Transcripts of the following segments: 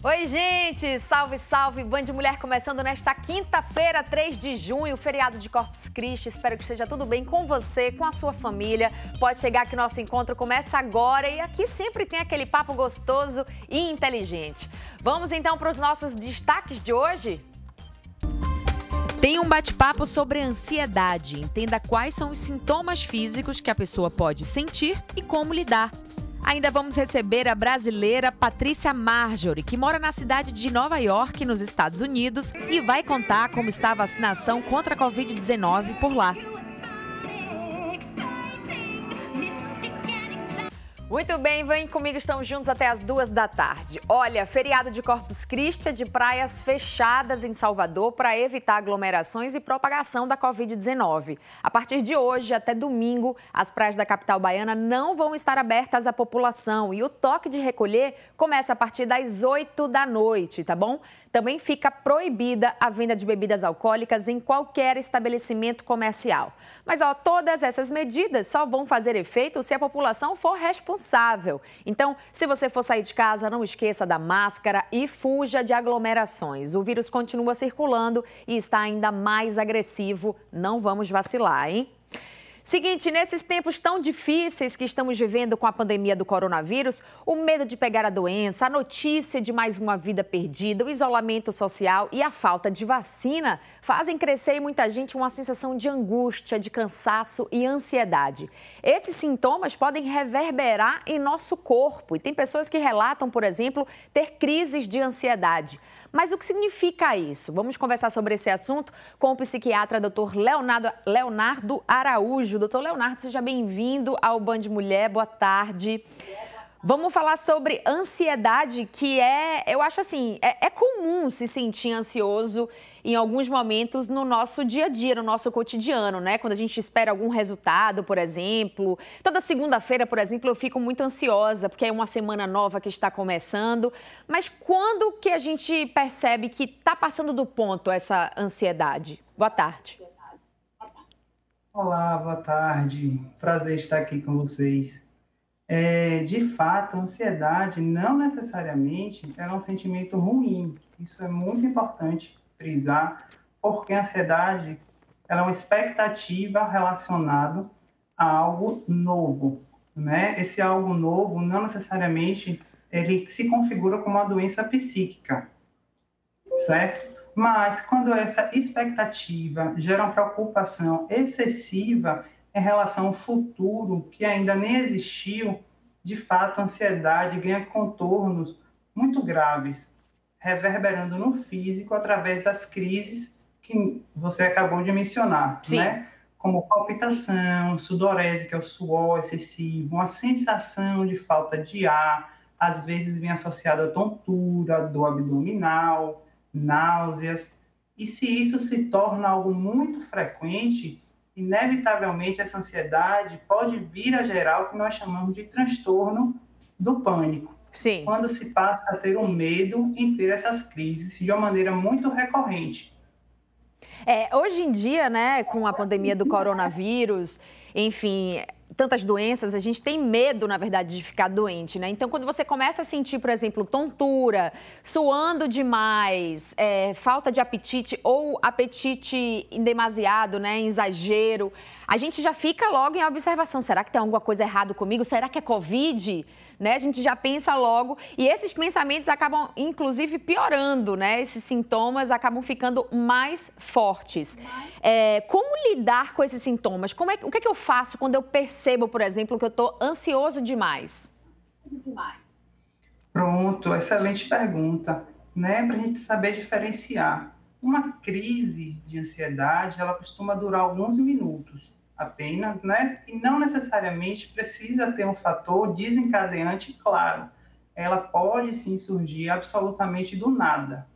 Oi, gente! Salve, salve! Band Mulher começando nesta quinta-feira, 3 de junho, feriado de Corpus Christi. Espero que esteja tudo bem com você, com a sua família. Pode chegar que nosso encontro começa agora e aqui sempre tem aquele papo gostoso e inteligente. Vamos então para os nossos destaques de hoje? Tem um bate-papo sobre ansiedade. Entenda quais são os sintomas físicos que a pessoa pode sentir e como lidar. Ainda vamos receber a brasileira Patrícia Marjorie, que mora na cidade de Nova York, nos Estados Unidos, e vai contar como está a vacinação contra a Covid-19 por lá. Muito bem, vem comigo, estamos juntos até as 2 da tarde. Olha, feriado de Corpus Christi é de praias fechadas em Salvador para evitar aglomerações e propagação da Covid-19. A partir de hoje até domingo, as praias da capital baiana não vão estar abertas à população e o toque de recolher começa a partir das 8 da noite, tá bom? Também fica proibida a venda de bebidas alcoólicas em qualquer estabelecimento comercial. Mas, todas essas medidas só vão fazer efeito se a população for responsável. Então, se você for sair de casa, não esqueça da máscara e fuja de aglomerações. O vírus continua circulando e está ainda mais agressivo. Não vamos vacilar, hein? Seguinte, nesses tempos tão difíceis que estamos vivendo com a pandemia do coronavírus, o medo de pegar a doença, a notícia de mais uma vida perdida, o isolamento social e a falta de vacina fazem crescer em muita gente uma sensação de angústia, de cansaço e ansiedade. Esses sintomas podem reverberar em nosso corpo e tem pessoas que relatam, por exemplo, ter crises de ansiedade. Mas o que significa isso? Vamos conversar sobre esse assunto com o psiquiatra Dr. Leonardo Araújo. Doutor Leonardo, seja bem-vindo ao Band Mulher, boa tarde. Vamos falar sobre ansiedade, que eu acho assim, é comum se sentir ansioso em alguns momentos no nosso dia a dia, no nosso cotidiano, né? Quando a gente espera algum resultado, por exemplo. Toda segunda-feira, por exemplo, eu fico muito ansiosa, porque é uma semana nova que está começando. Mas quando que a gente percebe que está passando do ponto essa ansiedade? Boa tarde. Olá, boa tarde. Prazer estar aqui com vocês. De fato, a ansiedade não necessariamente é um sentimento ruim. Isso é muito importante frisar, porque a ansiedade ela é uma expectativa relacionada a algo novo, né? Esse algo novo não necessariamente ele se configura como uma doença psíquica, certo? Mas quando essa expectativa gera uma preocupação excessiva em relação ao futuro que ainda nem existiu, de fato a ansiedade ganha contornos muito graves, reverberando no físico através das crises que você acabou de mencionar, né? Como palpitação, sudorese, que é o suor excessivo, uma sensação de falta de ar, às vezes vem associado a tontura, dor abdominal, náuseas. E se isso se torna algo muito frequente, inevitavelmente essa ansiedade pode vir a gerar o que nós chamamos de transtorno do pânico. Sim. Quando se passa a ter um medo em ter essas crises de uma maneira muito recorrente. Hoje em dia, né, com a pandemia do coronavírus, enfim, tantas doenças, a gente tem medo, na verdade, de ficar doente, né? Então, quando você começa a sentir, por exemplo, tontura, suando demais, falta de apetite ou apetite em demasiado, né, em exagero, a gente já fica logo em observação. Será que tem alguma coisa errada comigo? Será que é Covid? Né? A gente já pensa logo e esses pensamentos acabam, inclusive, piorando, né? Esses sintomas acabam ficando mais fortes. Como lidar com esses sintomas? O que é que eu faço quando eu percebo, por exemplo, que eu estou ansioso demais? Pronto, excelente pergunta, né? Para a gente saber diferenciar. Uma crise de ansiedade, ela costuma durar alguns minutos apenas, né? E não necessariamente precisa ter um fator desencadeante claro. Ela pode sim surgir absolutamente do nada.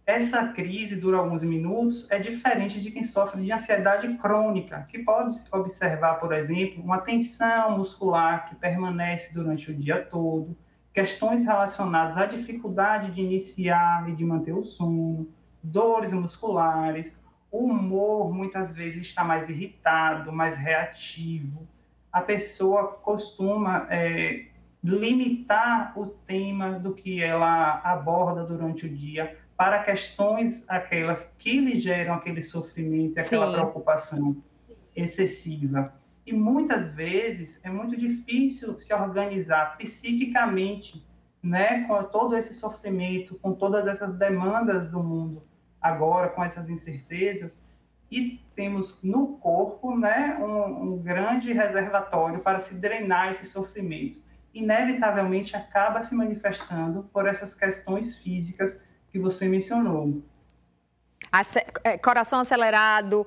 Essa crise dura alguns minutos, é diferente de quem sofre de ansiedade crônica, que pode observar, por exemplo, uma tensão muscular que permanece durante o dia todo, questões relacionadas à dificuldade de iniciar e de manter o sono, dores musculares, o humor muitas vezes está mais irritado, mais reativo. A pessoa costuma limitar o tema do que ela aborda durante o dia para questões aquelas que lhe geram aquele sofrimento, aquela preocupação excessiva. E muitas vezes é muito difícil se organizar psiquicamente, né, com todo esse sofrimento, com todas essas demandas do mundo agora, com essas incertezas, e temos no corpo, né, um grande reservatório para se drenar esse sofrimento. Inevitavelmente acaba se manifestando por essas questões físicas que você mencionou. Coração acelerado,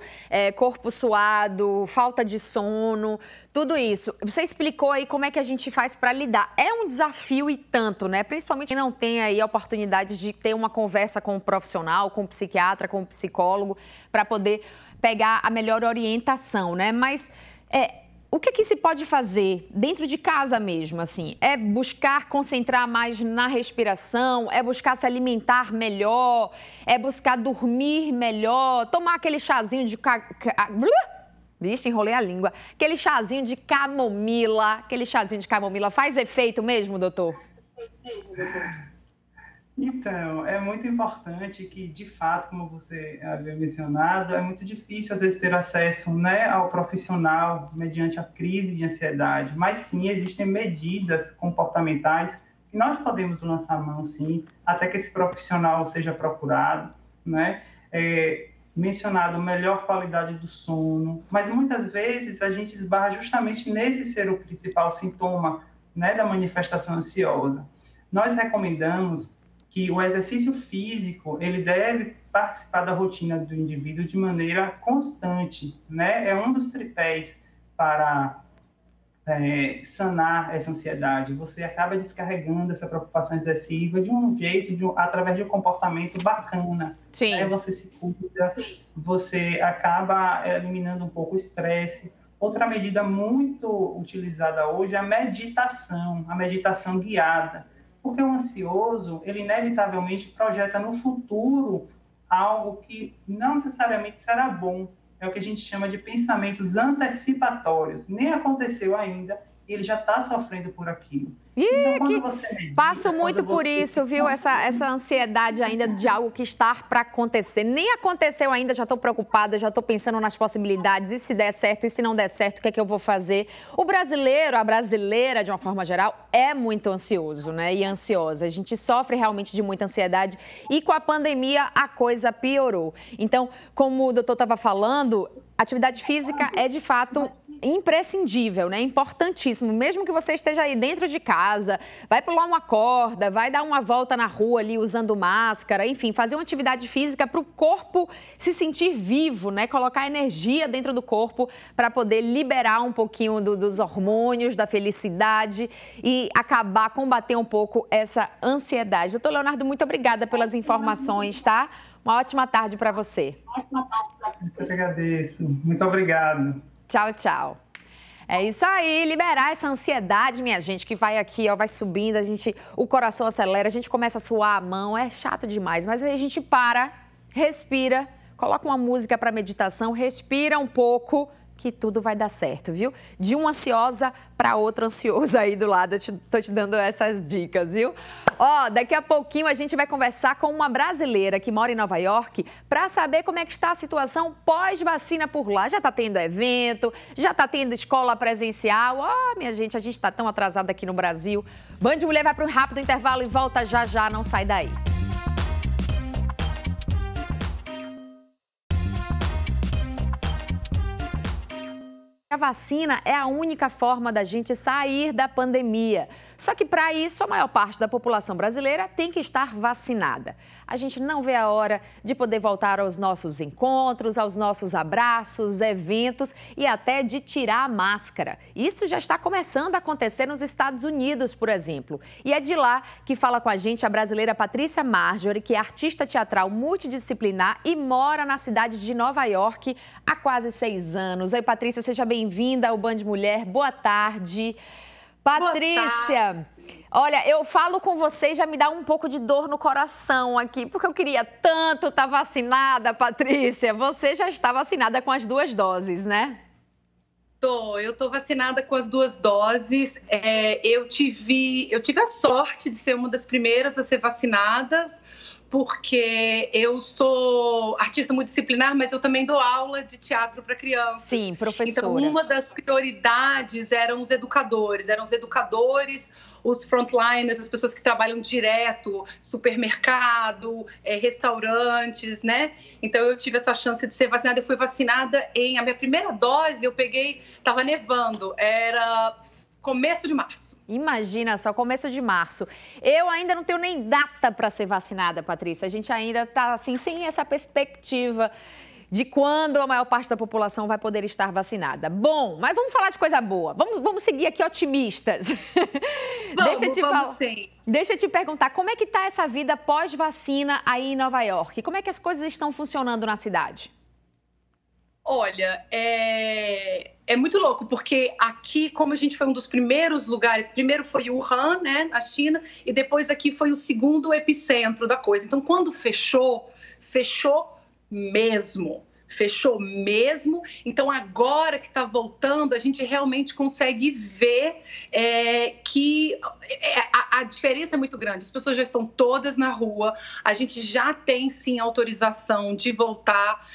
corpo suado, falta de sono, tudo isso. Você explicou aí como é que a gente faz para lidar. É um desafio e tanto, né? Principalmente quem não tem aí a oportunidade de ter uma conversa com um profissional, com um psiquiatra, com um psicólogo, para poder pegar a melhor orientação, né? Mas o que se pode fazer dentro de casa mesmo, assim? É buscar concentrar mais na respiração? É buscar se alimentar melhor? É buscar dormir melhor? Tomar aquele chazinho de... Vixe, enrolei a língua. Aquele chazinho de camomila. Aquele chazinho de camomila faz efeito mesmo, doutor? Então, é muito importante que, de fato, como você havia mencionado, é muito difícil, às vezes, ter acesso, né, ao profissional mediante a crise de ansiedade, mas sim, existem medidas comportamentais que nós podemos lançar mão, sim, até que esse profissional seja procurado, né? Mencionado melhor qualidade do sono, mas muitas vezes a gente esbarra justamente nesse ser o principal sintoma, né, da manifestação ansiosa. Nós recomendamos que o exercício físico, ele deve participar da rotina do indivíduo de maneira constante, né? É um dos tripés para sanar essa ansiedade. Você acaba descarregando essa preocupação excessiva de um jeito, através de um comportamento bacana. Sim. Né? Você se cuida, você acaba eliminando um pouco o estresse. Outra medida muito utilizada hoje é a meditação guiada. Porque o ansioso, ele inevitavelmente projeta no futuro algo que não necessariamente será bom. É o que a gente chama de pensamentos antecipatórios. Nem aconteceu ainda e ele já está sofrendo por aquilo. Então, quando você medita, passo muito por isso, viu? Essa ansiedade ainda de algo que está para acontecer. Nem aconteceu ainda, já estou preocupada, já estou pensando nas possibilidades. E se der certo, e se não der certo, o que é que eu vou fazer? O brasileiro, a brasileira, de uma forma geral, é muito ansioso, né? E ansiosa. A gente sofre realmente de muita ansiedade. E com a pandemia, a coisa piorou. Então, como o doutor estava falando, atividade física é, de fato, imprescindível, né? Importantíssimo. Mesmo que você esteja aí dentro de casa, vai pular uma corda, vai dar uma volta na rua ali usando máscara, enfim, fazer uma atividade física para o corpo se sentir vivo, né? Colocar energia dentro do corpo para poder liberar um pouquinho dos hormônios, da felicidade e combater um pouco essa ansiedade. Doutor Leonardo, muito obrigada pelas informações, tá? Uma ótima tarde para você. Eu que agradeço. Muito obrigado. Tchau, tchau. É isso aí, liberar essa ansiedade, minha gente, que vai aqui, ó, vai subindo, o coração acelera, a gente começa a suar a mão, é chato demais, mas aí a gente para, respira, coloca uma música para meditação, respira um pouco, que tudo vai dar certo, viu? De uma ansiosa para outra ansiosa aí do lado, eu tô te dando essas dicas, viu? Ó, daqui a pouquinho a gente vai conversar com uma brasileira que mora em Nova York para saber como é que está a situação pós-vacina por lá. Já tá tendo evento, já tá tendo escola presencial. Ó, minha gente, a gente tá tão atrasada aqui no Brasil. Band Mulher vai para um rápido intervalo e volta já já, não sai daí. A vacina é a única forma da gente sair da pandemia. Só que para isso, a maior parte da população brasileira tem que estar vacinada. A gente não vê a hora de poder voltar aos nossos encontros, aos nossos abraços, eventos e até de tirar a máscara. Isso já está começando a acontecer nos Estados Unidos, por exemplo. E é de lá que fala com a gente a brasileira Patrícia Marjorie, que é artista teatral multidisciplinar e mora na cidade de Nova York há quase 6 anos. Oi, Patrícia, seja bem-vinda ao Band Mulher. Boa tarde. Patrícia, olha, eu falo com você e já me dá um pouco de dor no coração aqui, porque eu queria tanto estar vacinada, Patrícia. Você já está vacinada com as 2 doses, né? Eu tô vacinada com as 2 doses. Eu tive a sorte de ser uma das primeiras a ser vacinada, porque eu sou artista multidisciplinar, mas eu também dou aula de teatro para crianças. Sim, professora. Então, uma das prioridades eram os educadores, os frontliners, as pessoas que trabalham direto, supermercado, restaurantes, né? Então, eu tive essa chance de ser vacinada. Eu fui vacinada a minha primeira dose, estava nevando, era começo de março. Imagina só, começo de março. Eu ainda não tenho nem data para ser vacinada, Patrícia. A gente ainda está assim, sem essa perspectiva de quando a maior parte da população vai poder estar vacinada. Bom, mas vamos falar de coisa boa. Vamos seguir aqui otimistas. Deixa eu te perguntar, como é que está essa vida pós-vacina aí em Nova York? Como é que as coisas estão funcionando na cidade? Olha, é muito louco, porque aqui, como a gente foi um dos primeiros lugares, primeiro foi Wuhan, né, na China, e depois aqui foi o segundo epicentro da coisa. Então, quando fechou mesmo. Fechou mesmo. Então, agora que está voltando, a gente realmente consegue ver que a diferença é muito grande. As pessoas já estão todas na rua. A gente já tem, sim, autorização de voltar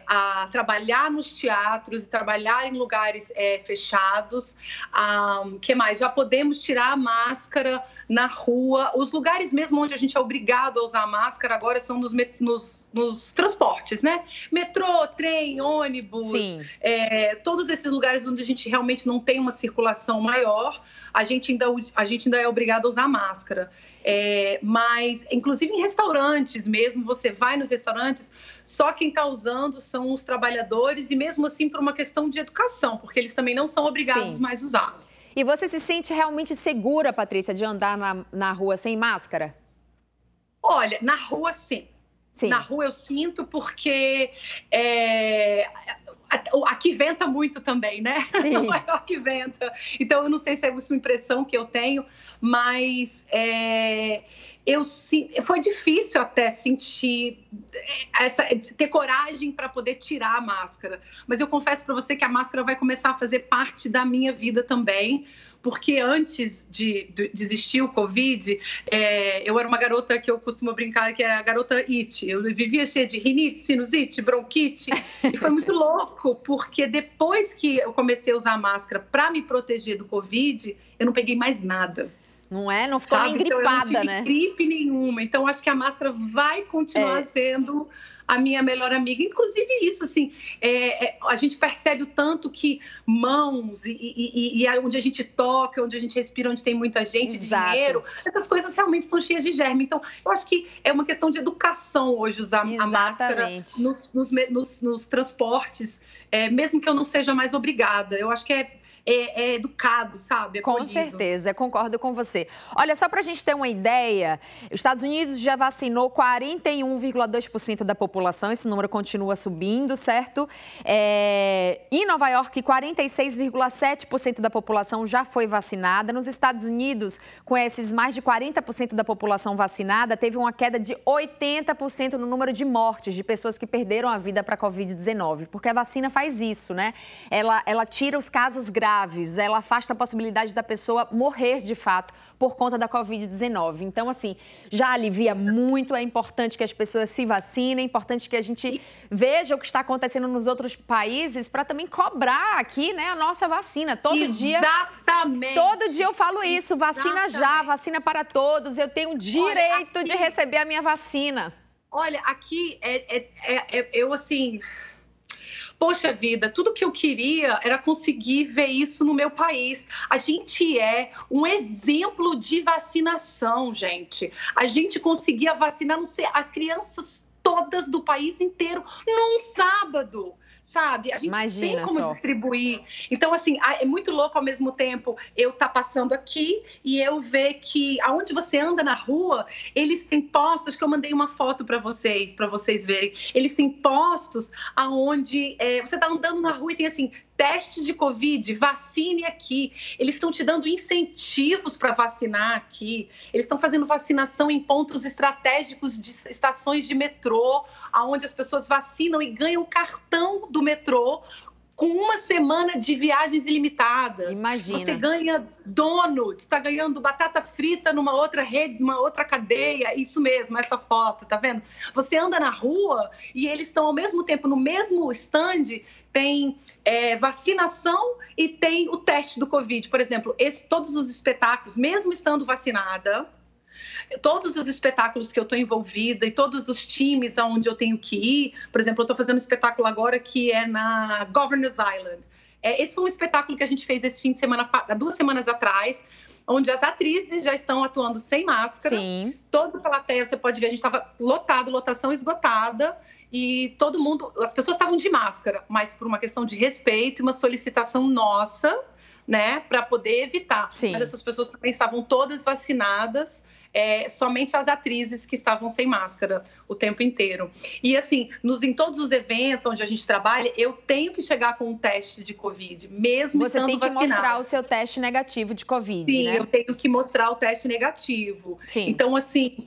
a trabalhar nos teatros e trabalhar em lugares fechados. Que mais? Já podemos tirar a máscara na rua. Os lugares mesmo onde a gente é obrigado a usar máscara agora são nos transportes, né? Metrô, trem, ônibus, todos esses lugares onde a gente realmente não tem uma circulação maior, a gente ainda é obrigado a usar máscara. Mas, inclusive em restaurantes mesmo, você vai nos restaurantes, só quem está usando são os trabalhadores e mesmo assim por uma questão de educação, porque eles também não são obrigados mais a usar. E você se sente realmente segura, Patrícia, de andar na rua sem máscara? Olha, na rua sim. Sim. Na rua eu sinto porque aqui venta muito também, né? Sim. Nova York venta. Então eu não sei se é uma impressão que eu tenho, mas foi difícil até sentir ter coragem para poder tirar a máscara. Mas eu confesso para você que a máscara vai começar a fazer parte da minha vida também. Porque antes de existir o Covid, eu era uma garota que eu costumo brincar que é a garota It. Eu vivia cheia de rinite, sinusite, bronquite. E foi muito louco, porque depois que eu comecei a usar máscara para me proteger do Covid, eu não peguei mais nada. Não é? Não ficou nem gripada, então, eu não tive né? gripe nenhuma. Então, acho que a máscara vai continuar sendo a minha melhor amiga. Inclusive isso, assim, a gente percebe o tanto que mãos e onde a gente toca, onde a gente respira, onde tem muita gente, dinheiro, essas coisas realmente estão cheias de germe. Então, eu acho que é uma questão de educação hoje usar a máscara nos transportes, mesmo que eu não seja mais obrigada. Eu acho que é educado, sabe? Com certeza, concordo com você. Olha, só para a gente ter uma ideia, os Estados Unidos já vacinou 41,2% da população, esse número continua subindo, certo? Em Nova York, 46,7% da população já foi vacinada. Nos Estados Unidos, com esses mais de 40% da população vacinada, teve uma queda de 80% no número de mortes de pessoas que perderam a vida para a Covid-19, porque a vacina faz isso, né? Ela tira os casos graves, ela afasta a possibilidade da pessoa morrer de fato por conta da Covid-19. Então, assim, já alivia muito, é importante que as pessoas se vacinem, é importante que a gente veja o que está acontecendo nos outros países para também cobrar aqui, né, a nossa vacina. Todo dia eu falo isso, vacina já, vacina para todos, eu tenho o direito de receber a minha vacina. Olha, aqui eu assim... Poxa vida, tudo que eu queria era conseguir ver isso no meu país. A gente é um exemplo de vacinação, gente. A gente conseguia vacinar, não sei, as crianças todas do país inteiro num sábado. Sabe? A gente tem como distribuir. Então, assim, é muito louco ao mesmo tempo eu estar passando aqui e eu ver que aonde você anda na rua, eles têm postos, que eu mandei uma foto para vocês verem. Eles têm postos aonde você está andando na rua e tem assim, teste de Covid, vacine aqui. Eles estão te dando incentivos para vacinar aqui. Eles estão fazendo vacinação em pontos estratégicos de estações de metrô, onde as pessoas vacinam e ganham cartão do metrô com uma semana de viagens ilimitadas. Imagina. Você ganha donuts, está ganhando batata frita numa outra rede, numa outra cadeia. Isso mesmo, essa foto, tá vendo? Você anda na rua e eles estão ao mesmo tempo no mesmo stand, tem vacinação e tem o teste do Covid. Por exemplo, todos os espetáculos, mesmo estando vacinada, todos os espetáculos que eu estou envolvida e todos os times aonde eu tenho que ir, por exemplo, eu estou fazendo um espetáculo agora que é na Governor's Island. Esse foi um espetáculo que a gente fez esse fim de semana, 2 semanas atrás, onde as atrizes já estão atuando sem máscara. Sim. Toda a plateia, você pode ver, a gente estava lotado, lotação esgotada, e todo mundo, as pessoas estavam de máscara, mas por uma questão de respeito e uma solicitação nossa, né, para poder evitar. Sim. Mas essas pessoas também estavam todas vacinadas, somente as atrizes que estavam sem máscara o tempo inteiro. E assim, em todos os eventos onde a gente trabalha, eu tenho que chegar com um teste de Covid, mesmo estando vacinada. Você tem que mostrar o seu teste negativo de Covid, Sim, né? eu tenho que mostrar o teste negativo. Sim. Então, assim,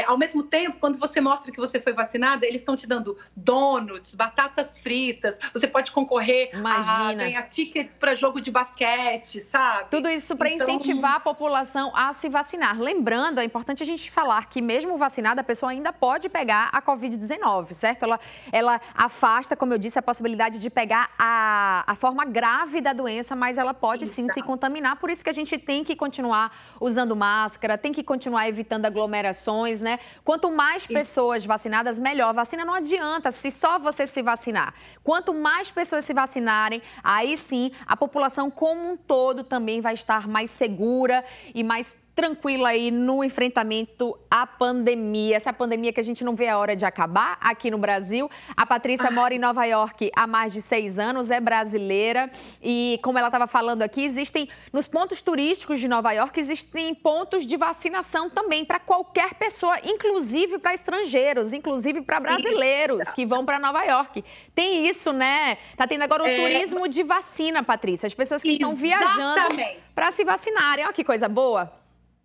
ao mesmo tempo, quando você mostra que você foi vacinada, eles estão te dando donuts, batatas fritas, você pode concorrer a ganhar tickets para jogo de basquete, sabe? Tudo isso para incentivar a população a se vacinar. Lembrando, é importante a gente falar que mesmo vacinada, a pessoa ainda pode pegar a Covid-19, certo? Ela afasta, como eu disse, a possibilidade de pegar a forma grave da doença, mas ela pode sim se contaminar. Por isso que a gente tem que continuar usando máscara, tem que continuar evitando aglomerações, né? Quanto mais pessoas vacinadas, melhor. Vacina não adianta se só você se vacinar. Quanto mais pessoas se vacinarem, aí sim a população como um todo também vai estar mais segura e mais tranquila aí no enfrentamento à pandemia. Essa pandemia que a gente não vê a hora de acabar aqui no Brasil. A Patrícia mora em Nova York há mais de 6 anos, é brasileira e, como ela estava falando aqui, existem, nos pontos turísticos de Nova York, existem pontos de vacinação também para qualquer pessoa, inclusive para estrangeiros, inclusive para brasileiros que vão para Nova York. Tem isso, né? Tá tendo agora o turismo de vacina, Patrícia. As pessoas que estão viajando para se vacinarem. Olha que coisa boa.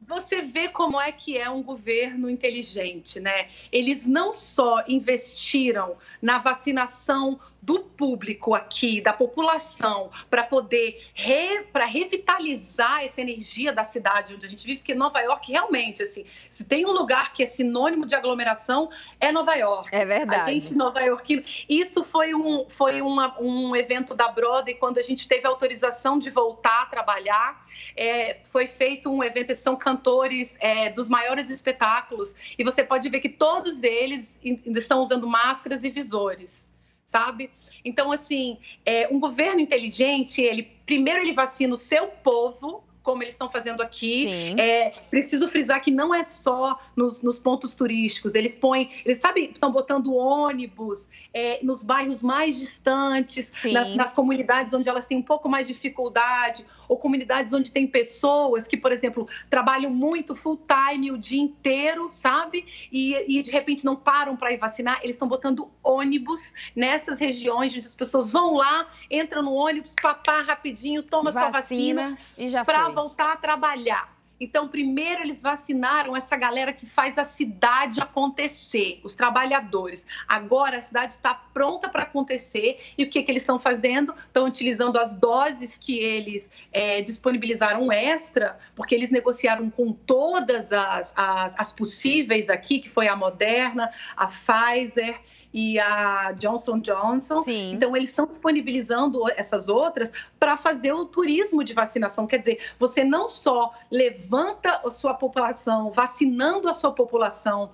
Você vê como é que é um governo inteligente, né? Eles não só investiram na vacinação do público aqui, da população, para poder revitalizar essa energia da cidade onde a gente vive, porque Nova York realmente, assim, se tem um lugar que é sinônimo de aglomeração, é Nova York. É verdade. A gente, Nova York, isso foi um evento da Broadway, quando a gente teve autorização de voltar a trabalhar, foi feito um evento, são cantores dos maiores espetáculos, e você pode ver que todos eles estão usando máscaras e visores, sabe? Então, assim, um governo inteligente, primeiro ele vacina o seu povo, como eles estão fazendo aqui. Preciso frisar que não é só nos pontos turísticos. Eles estão botando ônibus nos bairros mais distantes, nas comunidades onde elas têm um pouco mais de dificuldade, ou comunidades onde tem pessoas que, por exemplo, trabalham muito full time o dia inteiro, sabe? E de repente não param para ir vacinar. Eles estão botando ônibus nessas regiões onde as pessoas vão lá, entram no ônibus, papá, rapidinho, toma sua vacina e já para voltar a trabalhar. Então, primeiro eles vacinaram essa galera que faz a cidade acontecer, os trabalhadores. Agora a cidade está pronta para acontecer e o que eles estão fazendo? Estão utilizando as doses que eles disponibilizaram extra, porque eles negociaram com todas as possíveis aqui, que foi a Moderna, a Pfizer e a Johnson & Johnson. Então, eles estão disponibilizando essas outras para fazer o turismo de vacinação. Quer dizer, você não só levanta a sua população, vacinando a sua população,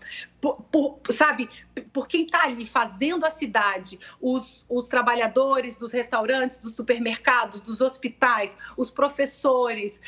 sabe, por quem está ali fazendo a cidade, os trabalhadores dos restaurantes, dos supermercados, dos hospitais, os professores,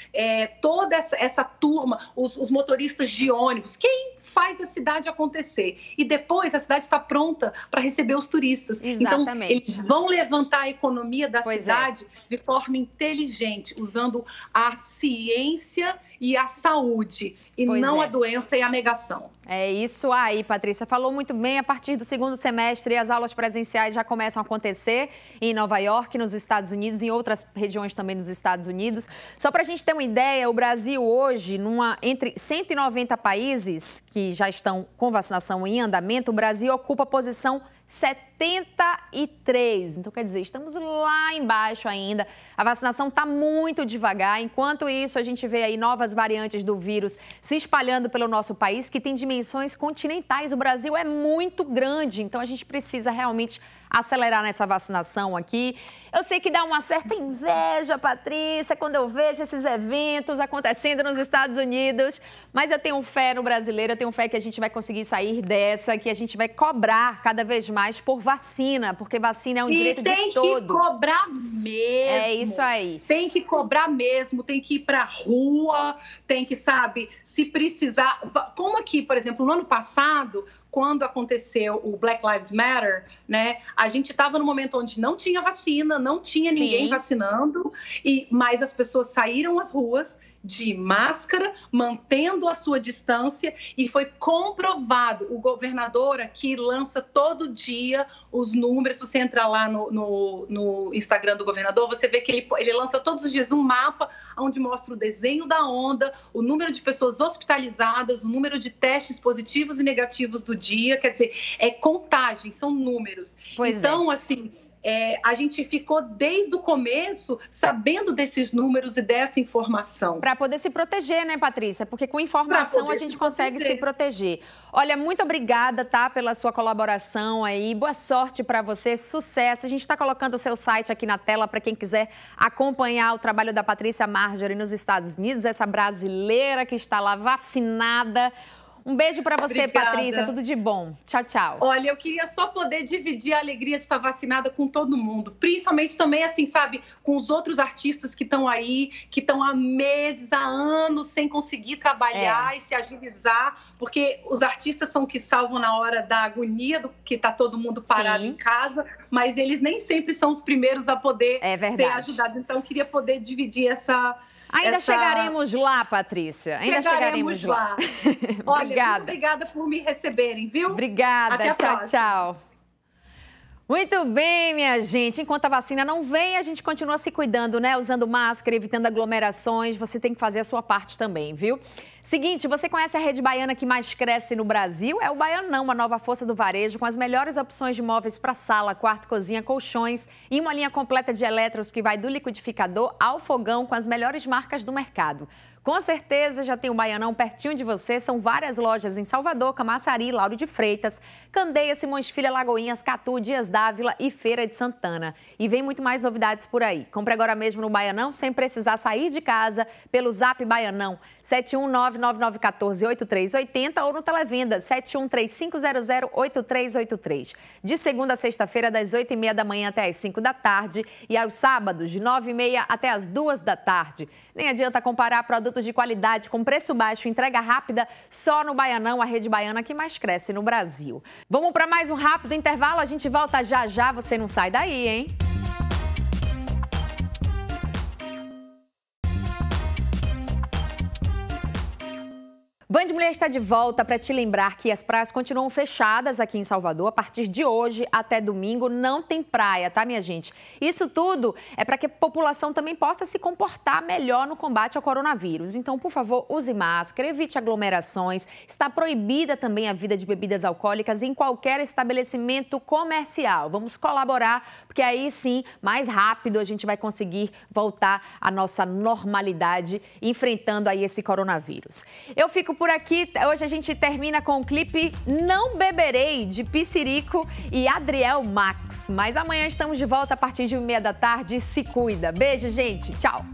toda essa turma, os motoristas de ônibus, quem faz a cidade acontecer. E depois a cidade está pronta para receber os turistas. Exatamente. Então, eles vão levantar a economia da cidade de forma inteligente, usando a ciência e a saúde, e não a doença e a negação. É isso aí, Patrícia. Falou muito bem. A partir do segundo semestre, as aulas presenciais já começam a acontecer em Nova York, nos Estados Unidos, em outras regiões também dos Estados Unidos. Só para a gente ter uma ideia, o Brasil hoje, entre 190 países que já estão com vacinação em andamento, o Brasil ocupa a posição 73. Então, quer dizer, estamos lá embaixo ainda. A vacinação está muito devagar. Enquanto isso, a gente vê aí novas variantes do vírus se espalhando pelo nosso país, que tem dimensões continentais. O Brasil é muito grande, então a gente precisa realmente acelerar nessa vacinação aqui. Eu sei que dá uma certa inveja, Patrícia, quando eu vejo esses eventos acontecendo nos Estados Unidos, mas eu tenho fé no brasileiro, eu tenho fé que a gente vai conseguir sair dessa, que a gente vai cobrar cada vez mais por vacina, porque vacina é um direito de todos. E tem que cobrar mesmo. É isso aí. Tem que cobrar mesmo, tem que ir pra rua, tem que, sabe, se precisar... Como aqui, por exemplo, no ano passado, quando aconteceu o Black Lives Matter, né, a gente estava no momento onde não tinha vacina, não tinha ninguém vacinando, mas as pessoas saíram às ruas de máscara, mantendo a sua distância, e foi comprovado. O governador aqui lança todo dia os números. Se você entrar lá no Instagram do governador, você vê que ele lança todos os dias um mapa onde mostra o desenho da onda, o número de pessoas hospitalizadas, o número de testes positivos e negativos do dia. Quer dizer, é contagem, são números. Então, assim... a gente ficou desde o começo sabendo desses números e dessa informação. Para poder se proteger, né, Patrícia? Porque com informação a gente consegue se proteger. Olha, muito obrigada, tá, pela sua colaboração aí. Boa sorte para você, sucesso. A gente está colocando o seu site aqui na tela para quem quiser acompanhar o trabalho da Patrícia Marjorie nos Estados Unidos, essa brasileira que está lá vacinada. Um beijo para você, obrigada. Patrícia. Tudo de bom. Tchau, tchau. Olha, eu queria só poder dividir a alegria de estar vacinada com todo mundo. Principalmente também, assim, sabe, com os outros artistas que estão aí, que estão há meses, há anos, sem conseguir trabalhar e se agilizar. Porque os artistas são que salvam na hora da agonia, do que está todo mundo parado em casa. Mas eles nem sempre são os primeiros a poder ser ajudados. Então, eu queria poder dividir essa... Ainda chegaremos lá, Patrícia. Ainda chegaremos lá. Olha, muito obrigada por me receberem, viu? Obrigada. Até a próxima. Tchau. Muito bem, minha gente. Enquanto a vacina não vem, a gente continua se cuidando, né? Usando máscara, evitando aglomerações. Você tem que fazer a sua parte também, viu? Seguinte, você conhece a rede baiana que mais cresce no Brasil? É o Baianão, uma nova força do varejo com as melhores opções de móveis para sala, quarto, cozinha, colchões e uma linha completa de eletros que vai do liquidificador ao fogão com as melhores marcas do mercado. Com certeza já tem o Baianão pertinho de você. São várias lojas em Salvador, Camaçari, Lauro de Freitas, Candeias, Simões Filho, Lagoinhas, Catu, Dias Dávila e Feira de Santana. E vem muito mais novidades por aí. Compre agora mesmo no Baianão sem precisar sair de casa pelo Zap Baianão 71999148380 ou no Televenda 7135008383. De segunda a sexta-feira, das 8h30 da manhã até as 5 da tarde e aos sábados, de 9h30 até as 2 da tarde. Nem adianta comparar produtos de qualidade com preço baixo e entrega rápida só no Baianão, a rede baiana que mais cresce no Brasil. Vamos para mais um rápido intervalo, a gente volta já já, você não sai daí, hein? Band Mulher está de volta para te lembrar que as praias continuam fechadas aqui em Salvador. A partir de hoje até domingo não tem praia, tá, minha gente? Isso tudo é para que a população também possa se comportar melhor no combate ao coronavírus. Então, por favor, use máscara, evite aglomerações. Está proibida também a venda de bebidas alcoólicas em qualquer estabelecimento comercial. Vamos colaborar, porque aí sim, mais rápido a gente vai conseguir voltar à nossa normalidade, enfrentando aí esse coronavírus. Eu fico por aqui. Hoje a gente termina com o clipe Não Beberei, de Pissirico e Adriel Max. Mas amanhã estamos de volta a partir de 1h30 da tarde. Se cuida. Beijo, gente. Tchau.